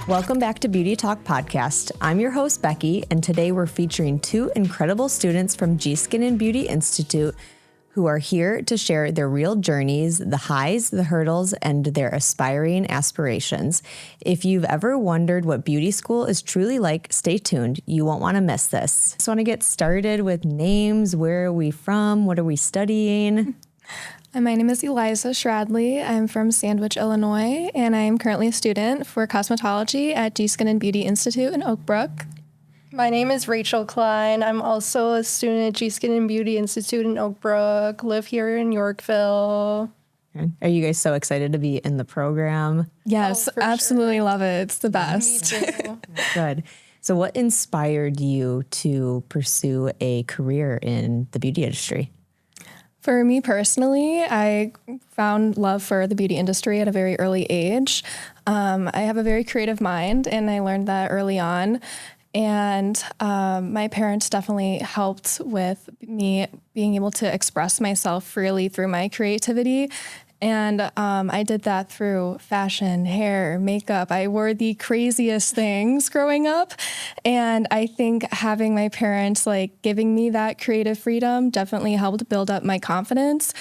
Welcome back to Beauty Talk Podcast. I'm your host, Becky, and today we're featuring two incredible students from G Skin and Beauty Institute who are here to share their real journeys, the highs, the hurdles, and their aspiring aspirations. If you've ever wondered what beauty school is truly like, stay tuned. You won't want to miss this. Just want to get started with names. Where are we from? What are we studying? My name is Eliza Shradley. I'm from Sandwich, Illinois, and I am currently a student for cosmetology at G Skin and Beauty Institute in Oak Brook. My name is Rachel Klein. I'm also a student at G Skin and Beauty Institute in Oak Brook, live here in Yorkville. Are you guys so excited to be in the program? Yes, absolutely love it. It's the best. Me too. Good. So what inspired you to pursue a career in the beauty industry? For me personally, I found love for the beauty industry at a very early age. I have a very creative mind, and I learned that early on. And my parents definitely helped with me being able to express myself freely through my creativity. And I did that through fashion, hair, makeup. I wore the craziest things growing up. And I think having my parents giving me that creative freedom definitely helped build up my confidence.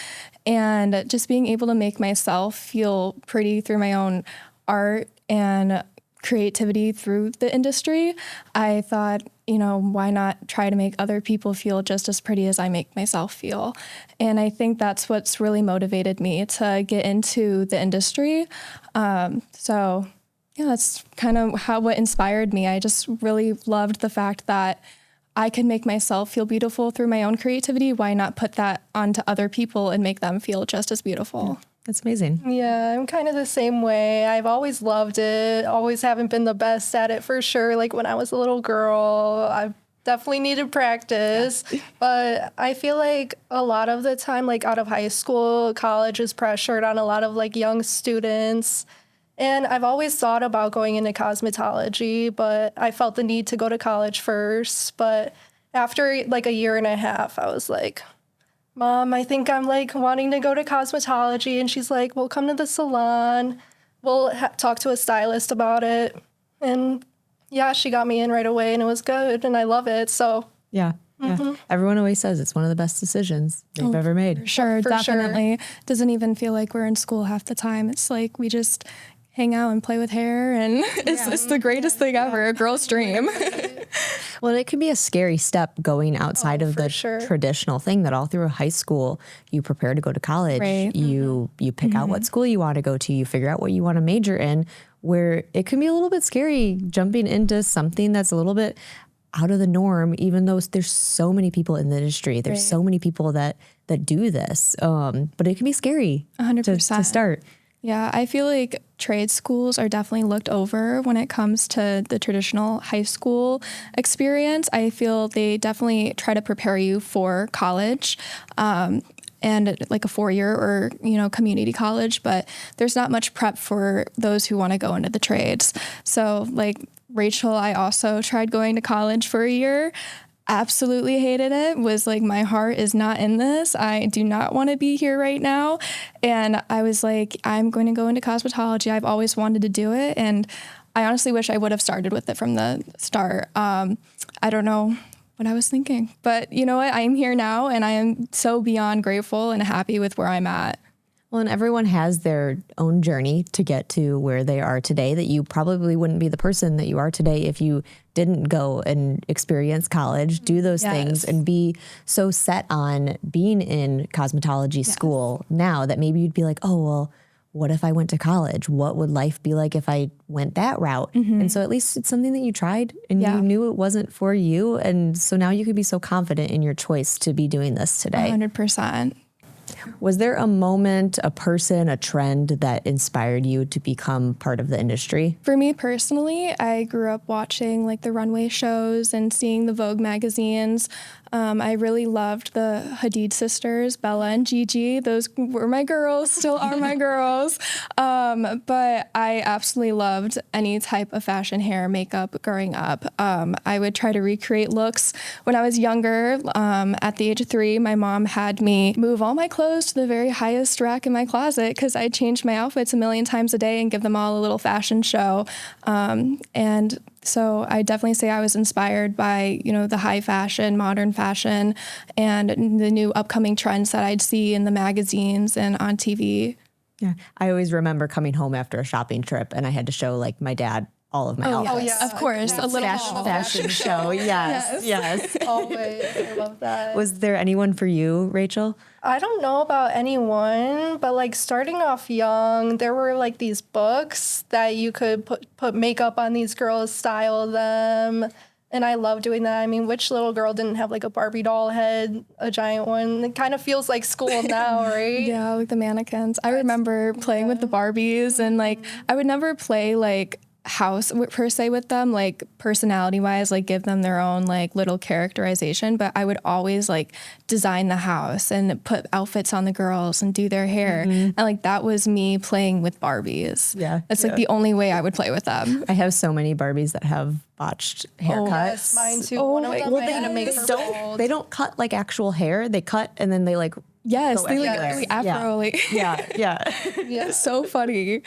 And just being able to make myself feel pretty through my own art and creativity through the industry, I thought, why not try to make other people feel just as pretty as I make myself feel? And I think that's what's really motivated me to get into the industry. So that's kind of what inspired me. I just really loved the fact that I could make myself feel beautiful through my own creativity. Why not put that onto other people and make them feel just as beautiful? Yeah. That's amazing. Yeah, I'm kind of the same way. I've always loved it. Always haven't been the best at it for sure. Like when I was a little girl, I definitely needed practice. Yeah. But I feel like a lot of the time, out of high school, college is pressured on a lot of young students. And I've always thought about going into cosmetology, but I felt the need to go to college first. But after a year and a half, I was like, Mom, I think I'm wanting to go to cosmetology. And she's like, well, come to the salon. We'll talk to a stylist about it. And yeah, she got me in right away and it was good. And I love it. So yeah. Everyone always says it's one of the best decisions they've ever made. For sure, definitely. Sure. Doesn't even feel like we're in school half the time. It's like we just hang out and play with hair, and it's the greatest thing ever, a girl's dream. Well, it can be a scary step going outside of the traditional thing that all through high school, you prepare to go to college, right. You pick out what school you want to go to, you figure out what you want to major in, where it can be a little bit scary jumping into something that's a little bit out of the norm, even though there's so many people in the industry. There's so many people that do this, but it can be scary 100% to start. Yeah, I feel like trade schools are definitely looked over when it comes to the traditional high school experience. I feel they definitely try to prepare you for college and a 4-year or, community college, but there's not much prep for those who want to go into the trades. So Rachel, I also tried going to college for a year. Absolutely hated it, was my heart is not in this. I do not want to be here right now. And I was like, I'm going to go into cosmetology. I've always wanted to do it. And I honestly wish I would have started with it from the start. I don't know what I was thinking, but you know what? I'm here now and I am so beyond grateful and happy with where I'm at. Well, and everyone has their own journey to get to where they are today, that you probably wouldn't be the person that you are today if you didn't go and experience college, do those things, and be so set on being in cosmetology school now that maybe you'd be like, oh, well, what if I went to college? What would life be like if I went that route? And so at least it's something that you tried and you knew it wasn't for you. And so now you could be so confident in your choice to be doing this today. 100%. Was there a moment, a person, a trend that inspired you to become part of the industry? For me personally, I grew up watching the runway shows and seeing the Vogue magazines. I really loved the Hadid sisters, Bella and Gigi. Those were my girls, still are my girls. But I absolutely loved any type of fashion, hair, makeup growing up. I would try to recreate looks. When I was younger, at the age of 3, my mom had me move all my clothes to the very highest rack in my closet because I changed my outfits a million times a day and give them all a little fashion show. And so I definitely say I was inspired by, the high fashion, modern fashion, and the new upcoming trends that I'd see in the magazines and on TV. Yeah. I always remember coming home after a shopping trip and I had to show like my dad all of my outfits. Oh, yeah. Of course, a little Fashion show. Yes. Always. I love that. Was there anyone for you, Rachel? I don't know about anyone, but like starting off young, there were like these books that you could put makeup on these girls, style them. And I love doing that. I mean, which little girl didn't have like a Barbie doll head, a giant one? It kind of feels like school now, right? Yeah, like the mannequins. I remember playing with the Barbies, and like I would never play like house per se with them, like personality wise, like give them their own like little characterization, but I would always like design the house and put outfits on the girls and do their hair. And like that was me playing with Barbies. Yeah. That's like the only way I would play with them. I have so many Barbies that have botched haircuts. Yes, mine too. Oh One of my them I had to make her bald. They don't cut like actual hair. They cut and then they like Yes, go they like everywhere. really afro. Like, Yeah. so funny.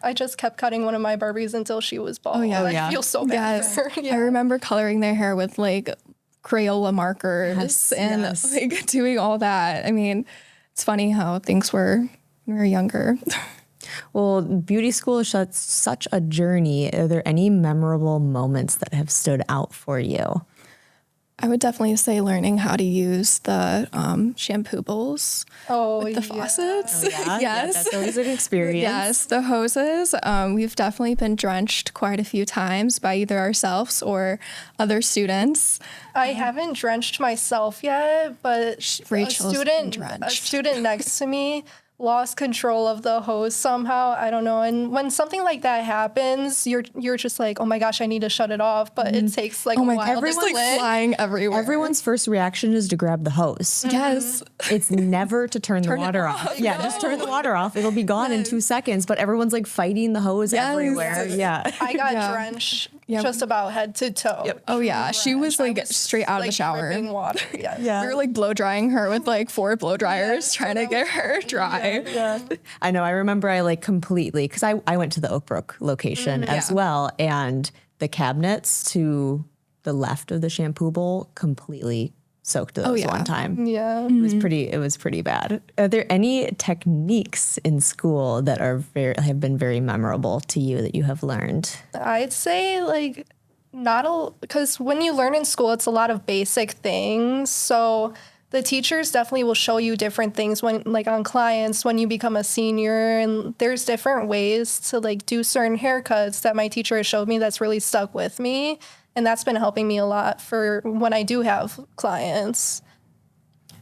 I just kept cutting one of my Barbies until she was bald. yeah. I Oh, yeah. feel so bad Yes. for her. I remember coloring their hair with like Crayola markers and like doing all that. I mean, it's funny how things were when we were younger. Well, beauty school is such a journey. Are there any memorable moments that have stood out for you? I would definitely say learning how to use the shampoo bowls with the faucets. Yes. That's always an experience. Yes, the hoses. We've definitely been drenched quite a few times by either ourselves or other students. I haven't drenched myself yet, but Rachel's been a drenched. student next to me lost control of the hose somehow. I don't know. And when something like that happens, you're just like, oh my gosh, I need to shut it off. But it takes like a while. Everyone's to like flying everywhere. Everyone's first reaction is to grab the hose. Yes. It's never to turn the water off. Yeah, just turn the water off. It'll be gone in 2 seconds, but everyone's like fighting the hose everywhere. Yeah. I got drenched just about head to toe. Oh yeah, she was like straight out of the shower. Dripping water. Yes. We were like blow drying her with like 4 blow dryers, trying to get her dry. Yeah. I know. I remember I like completely, because I went to the Oak Brook location as well, and the cabinets to the left of the shampoo bowl completely soaked those one time. Yeah. It was pretty bad. Are there any techniques in school that have been very memorable to you that you have learned? I'd say like because when you learn in school, it's a lot of basic things. So the teachers definitely will show you different things when like on clients when you become a senior, and there's different ways to like do certain haircuts that my teacher has showed me that's really stuck with me. And that's been helping me a lot for when I do have clients.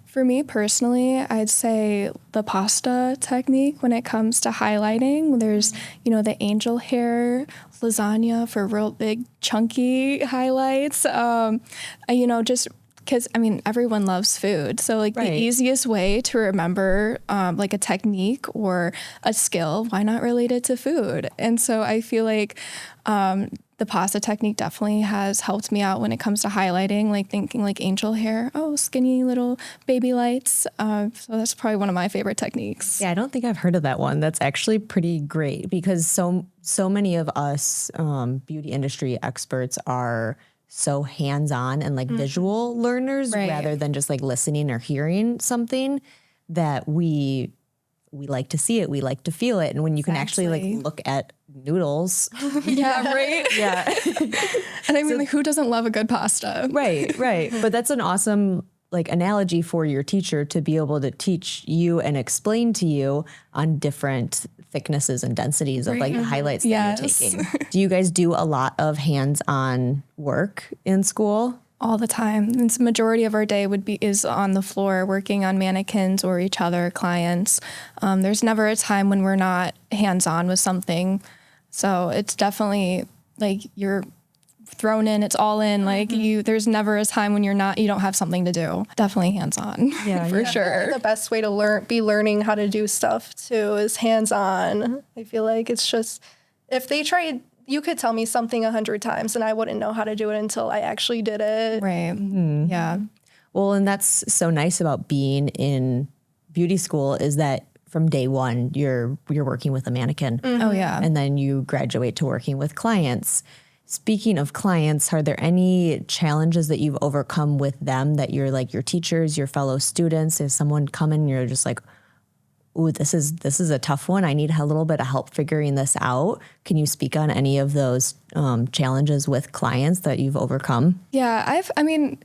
For me personally, I'd say the pasta technique when it comes to highlighting. There's, the angel hair lasagna for real big chunky highlights. Just because, everyone loves food. So like the easiest way to remember like a technique or a skill, why not relate it to food? And so I feel like the pasta technique definitely has helped me out when it comes to highlighting, like thinking like angel hair, skinny little baby lights. So that's probably one of my favorite techniques. Yeah, I don't think I've heard of that one. That's actually pretty great because so many of us beauty industry experts are so hands-on and like visual learners rather than just like listening or hearing something that we like to see it, we like to feel it. And when you can actually like look at noodles. Yeah, right? Yeah. And who doesn't love a good pasta? Right. But that's an awesome like analogy for your teacher to be able to teach you and explain to you on different thicknesses and densities of like highlights that you're taking. Do you guys do a lot of hands-on work in school? All the time. And the majority of our day is on the floor working on mannequins or each other clients. There's never a time when we're not hands-on with something. So it's definitely like you're thrown in, it's all in. Like there's never a time when you don't have something to do. Definitely hands-on. Yeah, for sure. The best way to be learning how to do stuff too is hands-on. I feel like it's just, if they tried, you could tell me something 100 times and I wouldn't know how to do it until I actually did it. Right. Yeah. Well, and that's so nice about being in beauty school is that from day one, you're working with a mannequin. Oh, yeah. And then you graduate to working with clients. Speaking of clients, are there any challenges that you've overcome with them that you're like your teachers, your fellow students, if someone come in and you're just like, ooh, this is a tough one. I need a little bit of help figuring this out. Can you speak on any of those challenges with clients that you've overcome? Yeah,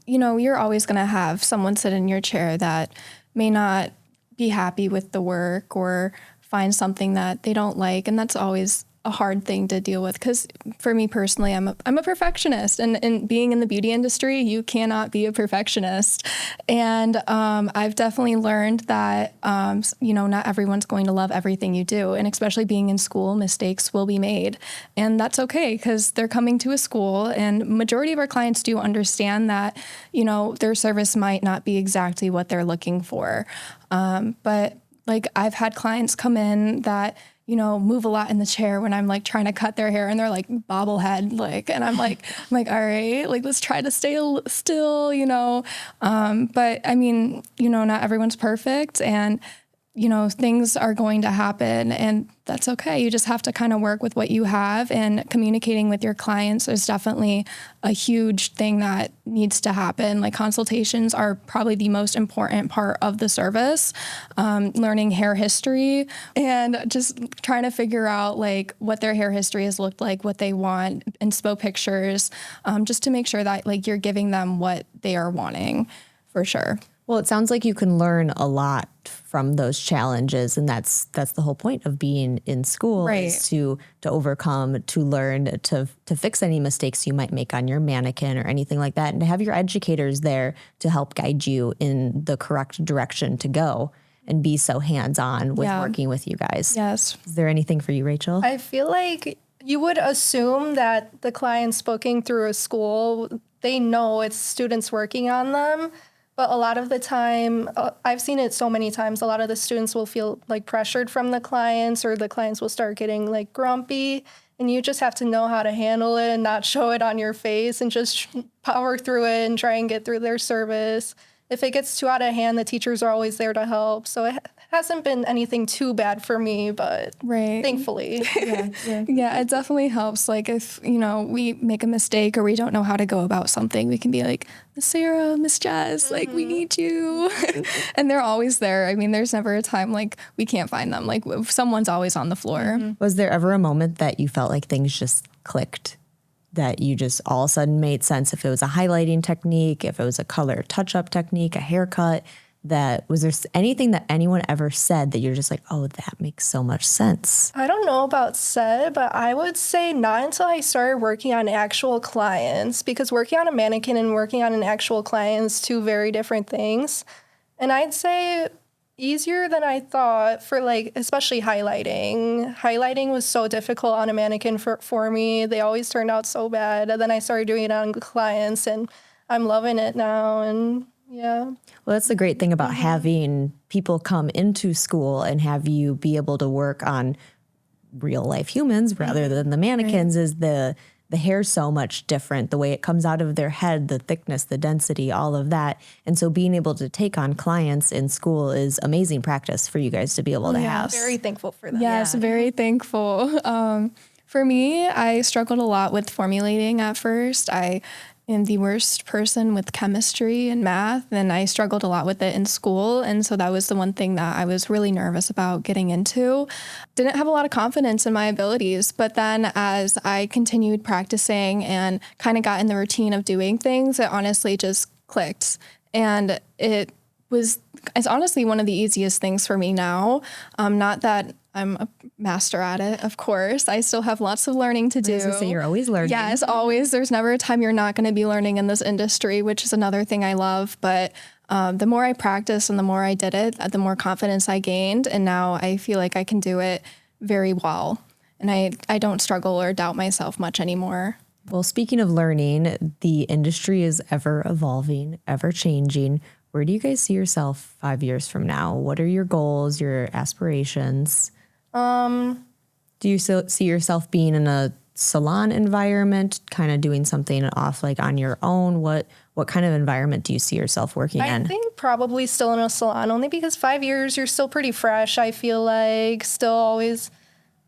you're always going to have someone sit in your chair that may not be happy with the work or find something that they don't like. And that's always a hard thing to deal with, because for me personally, I'm a perfectionist, and being in the beauty industry, you cannot be a perfectionist. And I've definitely learned that not everyone's going to love everything you do, and especially being in school, mistakes will be made, and that's okay because they're coming to a school, and majority of our clients do understand that their service might not be exactly what they're looking for, but like I've had clients come in that move a lot in the chair when I'm like trying to cut their hair, and they're like bobblehead, like, and I'm like, all right, like, let's try to stay still, but I mean, not everyone's perfect, and things are going to happen, and that's okay. You just have to kind of work with what you have, and communicating with your clients is definitely a huge thing that needs to happen. Like, consultations are probably the most important part of the service. Learning hair history and just trying to figure out like what their hair history has looked like, what they want, inspo pictures, just to make sure that like you're giving them what they are wanting, for sure. Well, it sounds like you can learn a lot from those challenges, and that's the whole point of being in school, right, is to overcome, to learn, to fix any mistakes you might make on your mannequin or anything like that, and to have your educators there to help guide you in the correct direction to go and be so hands-on with working with you guys. Yes. Is there anything for you, Rachel? I feel like you would assume that the clients booking through a school, they know it's students working on them. But a lot of the time, I've seen it so many times, a lot of the students will feel like pressured from the clients, or the clients will start getting like grumpy, and you just have to know how to handle it and not show it on your face, and just power through it and try and get through their service. If it gets too out of hand, the teachers are always there to help. So it hasn't been anything too bad for me, but thankfully. Yeah, it definitely helps. Like if, we make a mistake or we don't know how to go about something, we can be like, Miss Sarah, Miss Jess, like we need you. And they're always there. I mean, there's never a time like we can't find them. Like someone's always on the floor. Was there ever a moment that you felt like things just clicked? That you just all of a sudden made sense, if it was a highlighting technique, if it was a color touch-up technique, a haircut, was there anything that anyone ever said that you're just like, oh, that makes so much sense? I don't know about said, but I would say not until I started working on actual clients, because working on a mannequin and working on an actual client is two very different things. And I'd say easier than I thought for like, especially highlighting. Highlighting was so difficult on a mannequin for me. They always turned out so bad. And then I started doing it on clients, and I'm loving it now. And yeah. Well, that's the great thing about having people come into school and have you be able to work on real life humans rather than the mannequins, is the hair's so much different, the way it comes out of their head, the thickness, the density, all of that. And so being able to take on clients in school is amazing practice for you guys to be able to have. Very thankful for that. Yes, very thankful. For me, I struggled a lot with formulating at first. I am the worst person with chemistry and math, and I struggled a lot with it in school. And so that was the one thing that I was really nervous about getting into. Didn't have a lot of confidence in my abilities, but then as I continued practicing and kind of got in the routine of doing things, it honestly just clicked. And it's honestly one of the easiest things for me now. Not that I'm a master at it, of course. I still have lots of learning to do. So you're always learning. Yes, always. There's never a time you're not going to be learning in this industry, which is another thing I love. But the more I practiced and the more I did it, the more confidence I gained. And now I feel like I can do it very well. And I don't struggle or doubt myself much anymore. Well, speaking of learning, the industry is ever evolving, ever changing. Where do you guys see yourself 5 years from now? What are your goals, your aspirations? Do you see yourself being in a salon environment, kind of doing something off like on your own? What kind of environment do you see yourself working in? I think probably still in a salon, only because 5 years, you're still pretty fresh. I feel like still always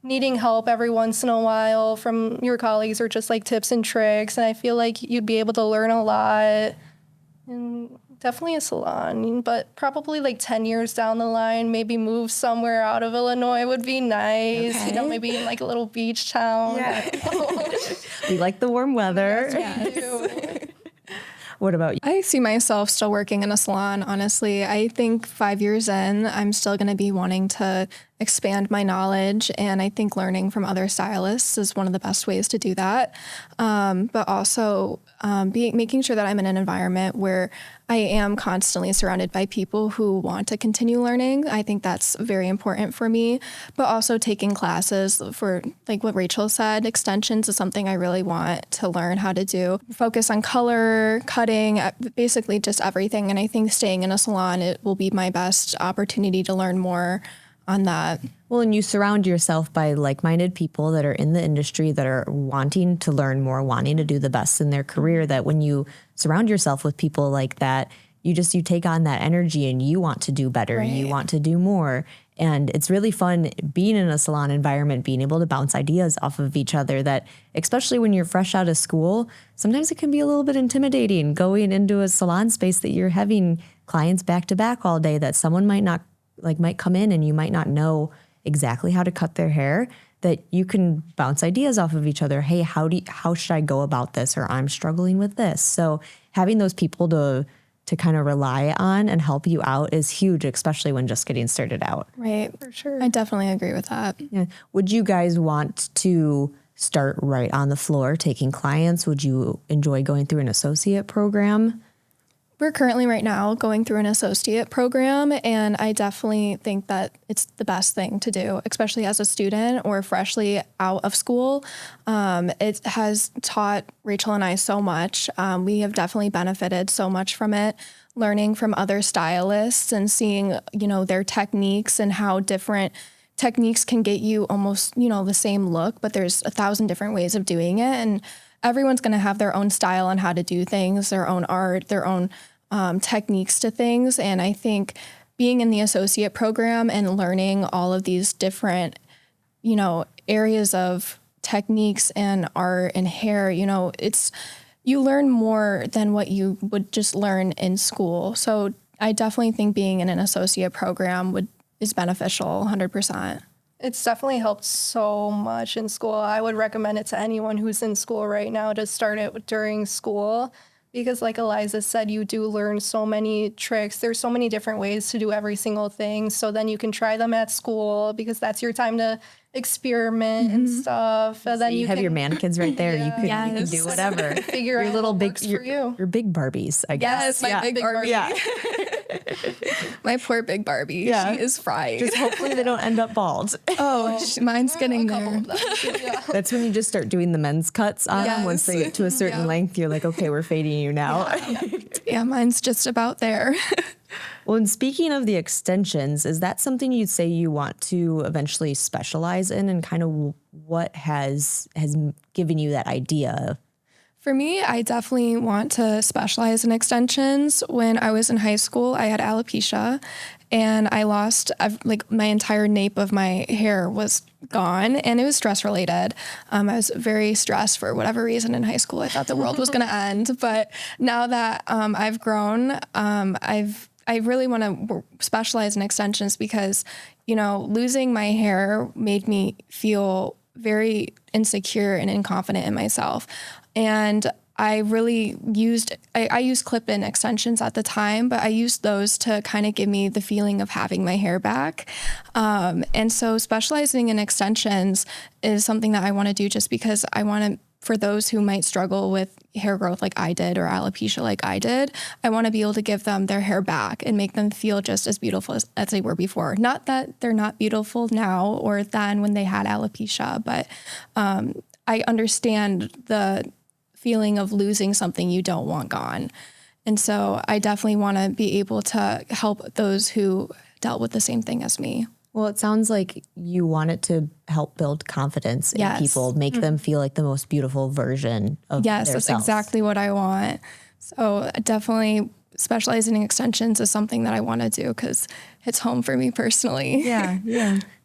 needing help every once in a while from your colleagues or just like tips and tricks. And I feel like you'd be able to learn a lot. And definitely a salon, but probably like 10 years down the line, maybe move somewhere out of Illinois would be nice. Okay. You know, maybe in like a little beach town. Yeah. We like the warm weather. Yes, we do. What about you? I see myself still working in a salon, honestly. I think 5 years in, I'm still going to be wanting to expand my knowledge. And I think learning from other stylists is one of the best ways to do that. But also making sure that I'm in an environment where I am constantly surrounded by people who want to continue learning. I think that's very important for me. But also taking classes for, like what Rachel said, extensions is something I really want to learn how to do. Focus on color, cutting, basically just everything. And I think staying in a salon, it will be my best opportunity to learn more on that. Well, and you surround yourself by like-minded people that are in the industry that are wanting to learn more, wanting to do the best in their career, that when you surround yourself with people like that, you take on that energy and you want to do better. Right. You want to do more. And it's really fun being in a salon environment, being able to bounce ideas off of each other that, especially when you're fresh out of school, sometimes it can be a little bit intimidating going into a salon space that you're having clients back to back all day, that someone might come in and you might not know exactly how to cut their hair, that you can bounce ideas off of each other. Hey, how should I go about this? Or I'm struggling with this. So having those people to kind of rely on and help you out is huge, especially when just getting started out. Right. For sure. I definitely agree with that. Yeah. Would you guys want to start right on the floor taking clients? Would you enjoy going through an associate program? We're currently right now going through an associate program, and I definitely think that it's the best thing to do, especially as a student or freshly out of school. It has taught Rachel and I so much. We have definitely benefited so much from it, learning from other stylists and seeing, their techniques and how different techniques can get you almost, the same look, but there's 1,000 different ways of doing it. And everyone's going to have their own style on how to do things, their own art, their own techniques to things. And I think being in the associate program and learning all of these different, areas of techniques and art and hair, you learn more than what you would just learn in school. So I definitely think being in an associate program is beneficial 100%. It's definitely helped so much in school. I would recommend it to anyone who's in school right now to start it during school, because like Eliza said, you do learn so many tricks. There's so many different ways to do every single thing. So then you can try them at school because that's your time to experiment and stuff. And then You have your mannequins right there. You can Yes. do whatever. figure Your out little what big, works for you. your big Barbies, I guess. Yes, my big Barbie. Yeah. My poor big Barbie. Yeah. She is fried. Just hopefully they don't end up bald. Mine's getting there. Yeah. That's when you just start doing the men's cuts on them. Once they get to a certain length, you're like, okay, we're fading you now. Yeah, mine's just about there. Well, and speaking of the extensions, is that something you'd say you want to eventually specialize in, and kind of what has given you that idea? For me, I definitely want to specialize in extensions. When I was in high school, I had alopecia and I lost my entire nape of my hair was gone, and it was stress related. I was very stressed for whatever reason in high school. I thought the world was going to end. But now that I've grown, I really want to specialize in extensions because, losing my hair made me feel very insecure and inconfident in myself. And I really used clip-in extensions at the time, but I used those to kind of give me the feeling of having my hair back. And so specializing in extensions is something that I want to do just because I want to, for those who might struggle with hair growth like I did or alopecia like I did, I want to be able to give them their hair back and make them feel just as beautiful as they were before. Not that they're not beautiful now or then when they had alopecia, but I understand the feeling of losing something you don't want gone. And so I definitely want to be able to help those who dealt with the same thing as me. Well, it sounds like you want it to help build confidence in people, make them feel like the most beautiful version of Yes, themselves. that's exactly what I want. So definitely specializing in extensions is something that I want to do because it's home for me personally. Yeah.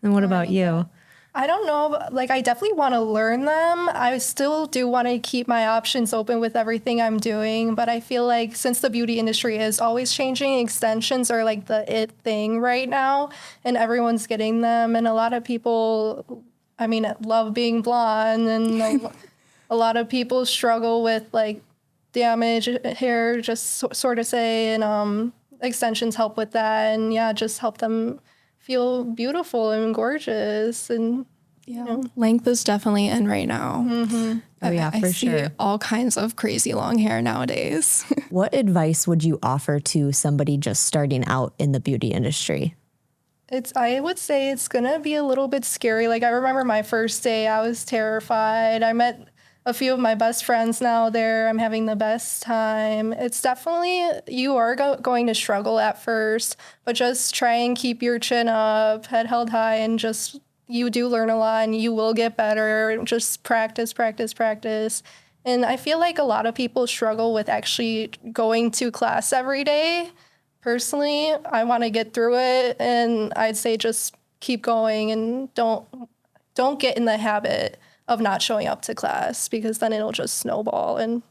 And what about you? I don't know. Like, I definitely want to learn them. I still do want to keep my options open with everything I'm doing. But I feel like since the beauty industry is always changing, extensions are like the it thing right now. And everyone's getting them. And a lot of people, I mean, love being blonde. And a lot of people struggle with like damaged hair, just sort of say. And extensions help with that. And yeah, just help them feel beautiful and gorgeous. And length is definitely in right now. Oh yeah, I for see sure. all kinds of crazy long hair nowadays. What advice would you offer to somebody just starting out in the beauty industry? I would say it's gonna be a little bit scary. Like, I remember my first day, I was terrified. I met a few of my best friends now there. I'm having the best time. It's definitely, you are going to struggle at first, but just try and keep your chin up, head held high, and just, you do learn a lot and you will get better. Just practice. And I feel like a lot of people struggle with actually going to class every day. Personally, I want to get through it, and I'd say just keep going and don't get in the habit of not showing up to class, because then it'll just snowball and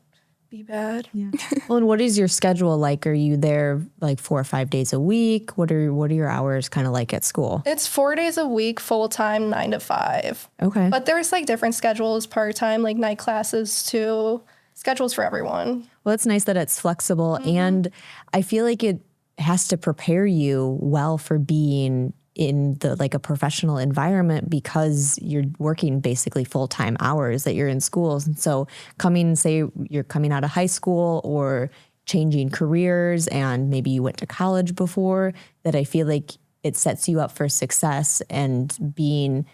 be bad. Yeah. Well, and what is your schedule like? Are you there like 4 or 5 days a week? What are your hours kind of like at school? It's 4 days a week, full time, 9 to 5. Okay. But there's like different schedules, part time, like night classes too. Schedules for everyone. Well, it's nice that it's flexible, and I feel like it has to prepare you well for being in the like a professional environment, because you're working basically full-time hours that you're in schools. And so say you're coming out of high school or changing careers, and maybe you went to college before, that I feel like it sets you up for success and being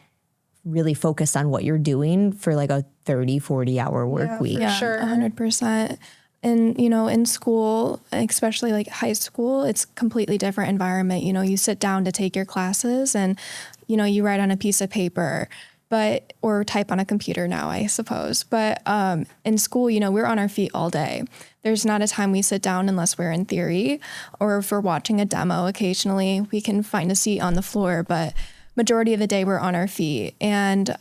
really focused on what you're doing for like a 30, 40-hour work week. Yeah, sure. 100%. And, in school, especially like high school, it's a completely different environment. You sit down to take your classes and, you write on a piece of paper, or type on a computer now, I suppose. But in school, we're on our feet all day. There's not a time we sit down unless we're in theory, or if we're watching a demo. Occasionally we can find a seat on the floor, but majority of the day we're on our feet. And,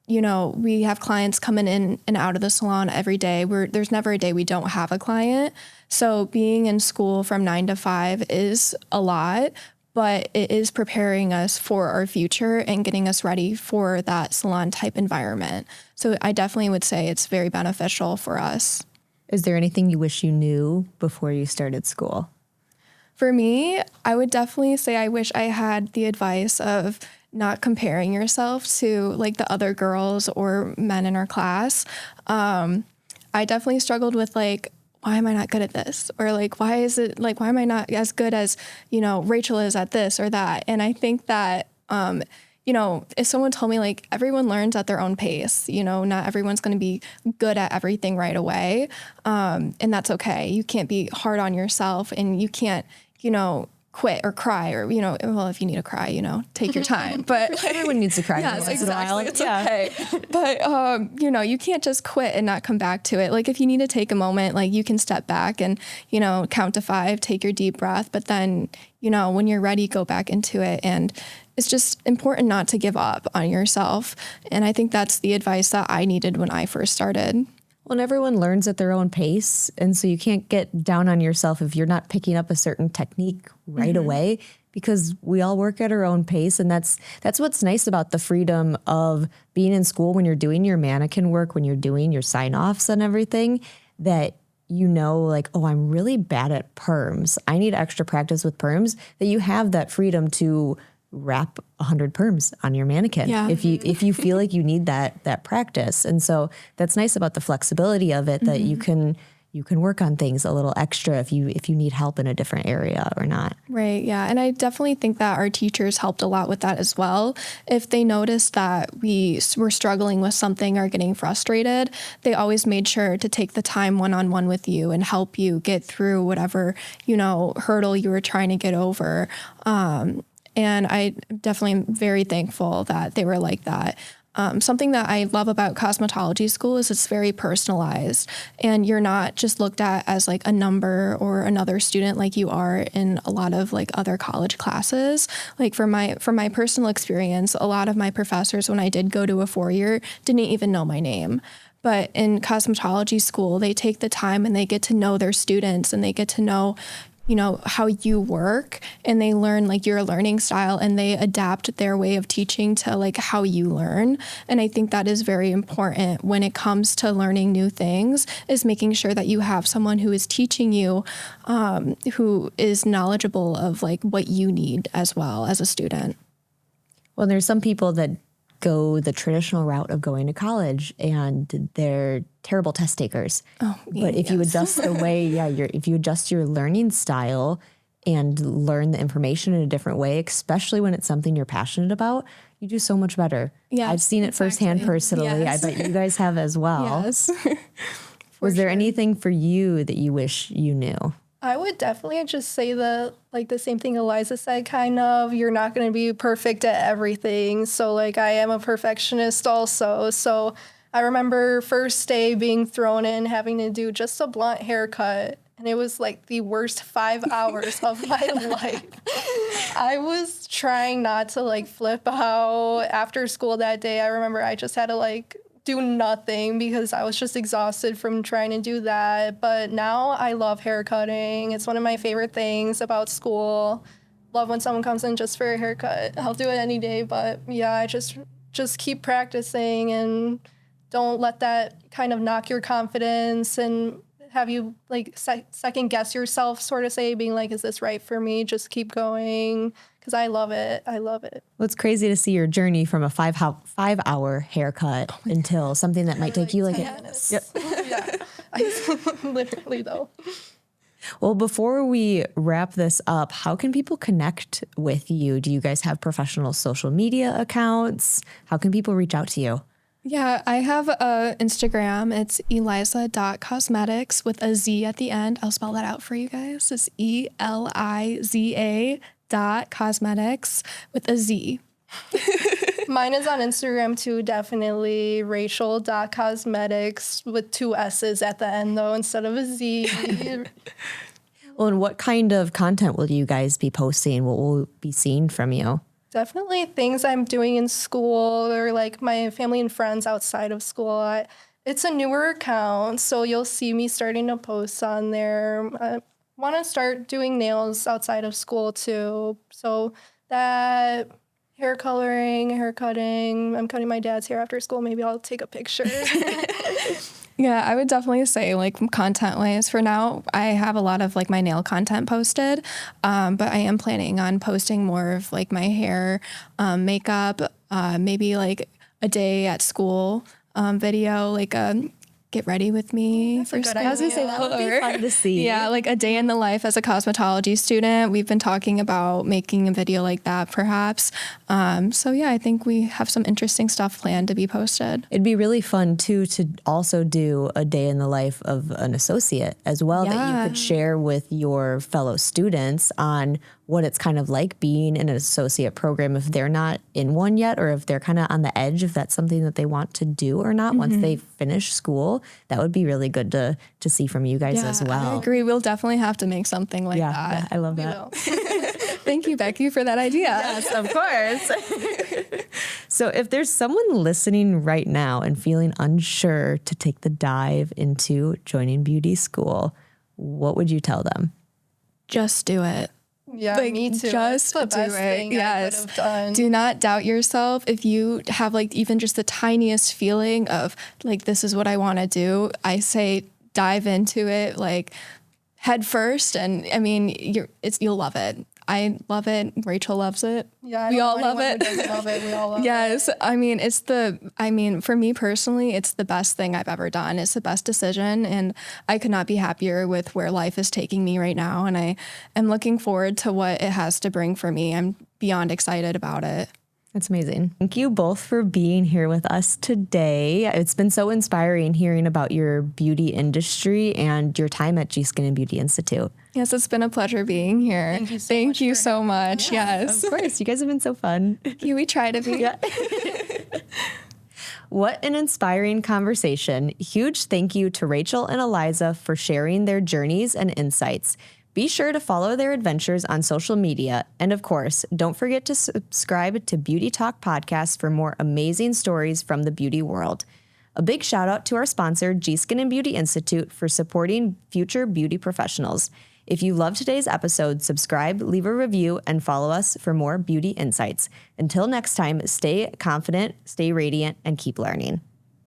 we have clients coming in and out of the salon every day. There's never a day we don't have a client. So being in school from 9 to 5 is a lot, but it is preparing us for our future and getting us ready for that salon type environment. So I definitely would say it's very beneficial for us. Is there anything you wish you knew before you started school? For me, I would definitely say I wish I had the advice of not comparing yourself to like the other girls or men in our class. I definitely struggled with like, why am I not good at this? Or like, why am I not as good as, Rachel is at this or that? And I think that, if someone told me like everyone learns at their own pace, not everyone's going to be good at everything right away. And that's okay. You can't be hard on yourself, and you can't, quit or cry, or, well, if you need to cry, take your time, but Everyone needs to cry yes, once in a while. exactly. It's okay. But, you can't just quit and not come back to it. Like if you need to take a moment, like you can step back and, count to 5, take your deep breath, but then, when you're ready, go back into it. And it's just important not to give up on yourself. And I think that's the advice that I needed when I first started. Well, and everyone learns at their own pace. And so you can't get down on yourself if you're not picking up a certain technique right away, because we all work at our own pace. And that's what's nice about the freedom of being in school when you're doing your mannequin work, when you're doing your sign-offs and everything, that like, oh, I'm really bad at perms. I need extra practice with perms, that you have that freedom to wrap 100 perms on your mannequin if you feel like you need that practice. And so that's nice about the flexibility of it, that you can you can work on things a little extra if you need help in a different area or not. Right. Yeah. And I definitely think that our teachers helped a lot with that as well. If they noticed that we were struggling with something or getting frustrated, they always made sure to take the time one-on-one with you and help you get through whatever, hurdle you were trying to get over. And I definitely am very thankful that they were like that. Something that I love about cosmetology school is it's very personalized, and you're not just looked at as like a number or another student like you are in a lot of like other college classes. Like from my personal experience, a lot of my professors, when I did go to a 4-year, didn't even know my name. But in cosmetology school, they take the time and they get to know their students, and they get to know how you work, and they learn like your learning style, and they adapt their way of teaching to like how you learn. And I think that is very important when it comes to learning new things, is making sure that you have someone who is teaching you, who is knowledgeable of like what you need as well as a student. Well, there's some people that go the traditional route of going to college, and they're terrible test takers. But if you adjust the way, if you adjust your learning style and learn the information in a different way, especially when it's something you're passionate about, you do so much better. Yes, I've seen it firsthand personally. Yes. I bet you guys have as well. Yes. Was there anything for you that you wish you knew? I would definitely just say the same thing Eliza said, kind of. You're not going to be perfect at everything. So like I am a perfectionist also. So I remember first day being thrown in, having to do just a blunt haircut. And it was like the worst 5 hours of my life. I was trying not to like flip out after school that day. I remember I just had to like do nothing because I was just exhausted from trying to do that. But now I love hair cutting. It's one of my favorite things about school. Love when someone comes in just for a haircut. I'll do it any day. But yeah, I just keep practicing, and don't let that kind of knock your confidence and have you like second guess yourself, sort of say, being like, is this right for me? Just keep going. Because I love it. I love it. Well, it's crazy to see your journey from a 5-hour haircut until something that might take you like 10 minutes. Yep. Yeah. Literally, though. Well, before we wrap this up, how can people connect with you? Do you guys have professional social media accounts? How can people reach out to you? Yeah, I have a Instagram. It's eliza.cosmetics with a Z at the end. I'll spell that out for you guys. It's ELIZA.cosmetics with a Z. Mine is on Instagram too, definitely. Rachel.cosmetics with 2 S's at the end, though, instead of a Z. Well, and what kind of content will you guys be posting? What will we be seeing from you? Definitely things I'm doing in school, or like my family and friends outside of school. It's a newer account, so you'll see me starting to post on there. I want to start doing nails outside of school too. So that, hair coloring, hair cutting. I'm cutting my dad's hair after school. Maybe I'll take a picture. Yeah, I would definitely say like content-wise, for now, I have a lot of like my nail content posted, but I am planning on posting more of like my hair, makeup, maybe like a day at school video, like get ready with me for school. I was gonna say that would be fun to see. Yeah, like a day in the life as a cosmetology student. We've been talking about making a video like that, perhaps. So yeah, I think we have some interesting stuff planned to be posted. It'd be really fun too to also do a day in the life of an associate as well, that you could share with your fellow students on what it's kind of like being in an associate program if they're not in one yet, or if they're kind of on the edge, if that's something that they want to do or not once they finish school. That would be really good to see from you guys as well. I agree. We'll definitely have to make something like that. Yeah, I love that. Thank you, Becky, for that idea. Yes, of course. So if there's someone listening right now and feeling unsure to take the dive into joining beauty school, what would you tell them? Just do it. Yeah, Like, me too. just It's the do best it. thing I could have done. Do not doubt yourself. If you have like even just the tiniest feeling of like, this is what I want to do, I say dive into it like head first. And I mean, you'll love it. I love it. Rachel loves it. Yeah, we all love it. Who doesn't love it. We all love yes. it. I mean, for me personally, it's the best thing I've ever done. It's the best decision. And I could not be happier with where life is taking me right now. And I am looking forward to what it has to bring for me. I'm beyond excited about it. That's amazing. Thank you both for being here with us today. It's been so inspiring hearing about your beauty industry and your time at G Skin and Beauty Institute. Yes, it's been a pleasure being here. Thank you so much. Yes. Of course. You guys have been so fun. We try to be. Yeah. What an inspiring conversation. Huge thank you to Rachel and Eliza for sharing their journeys and insights. Be sure to follow their adventures on social media. And of course, don't forget to subscribe to Beauty Talk Podcast for more amazing stories from the beauty world. A big shout out to our sponsor, G Skin and Beauty Institute, for supporting future beauty professionals. If you loved today's episode, subscribe, leave a review, and follow us for more beauty insights. Until next time, stay confident, stay radiant, and keep learning.